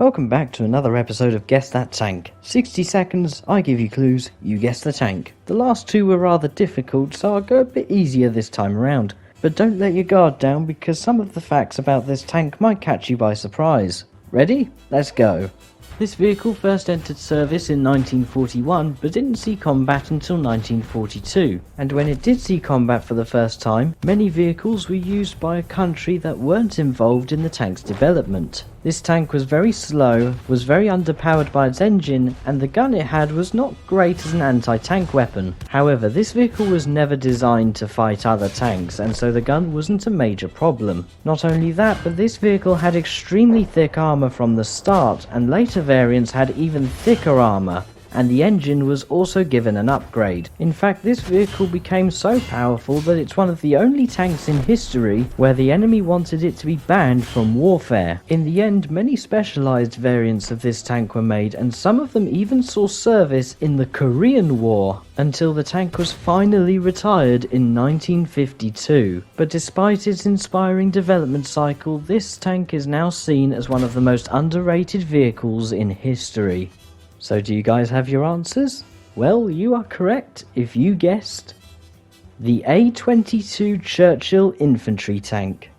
Welcome back to another episode of Guess That Tank. 60 seconds, I give you clues, you guess the tank. The last two were rather difficult, so I'll go a bit easier this time around. But don't let your guard down because some of the facts about this tank might catch you by surprise. Ready? Let's go. This vehicle first entered service in 1941 but didn't see combat until 1942, and when it did see combat for the first time, many vehicles were used by a country that weren't involved in the tank's development. This tank was very slow, was very underpowered by its engine, and the gun it had was not great as an anti-tank weapon. However, this vehicle was never designed to fight other tanks, and so the gun wasn't a major problem. Not only that, but this vehicle had extremely thick armor from the start, and later variants had even thicker armor, and the engine was also given an upgrade. In fact, this vehicle became so powerful that it's one of the only tanks in history where the enemy wanted it to be banned from warfare. In the end, many specialized variants of this tank were made, and some of them even saw service in the Korean War, until the tank was finally retired in 1952. But despite its inspiring development cycle, this tank is now seen as one of the most underrated vehicles in history. So do you guys have your answers? Well, you are correct if you guessed the A-22 Churchill infantry tank.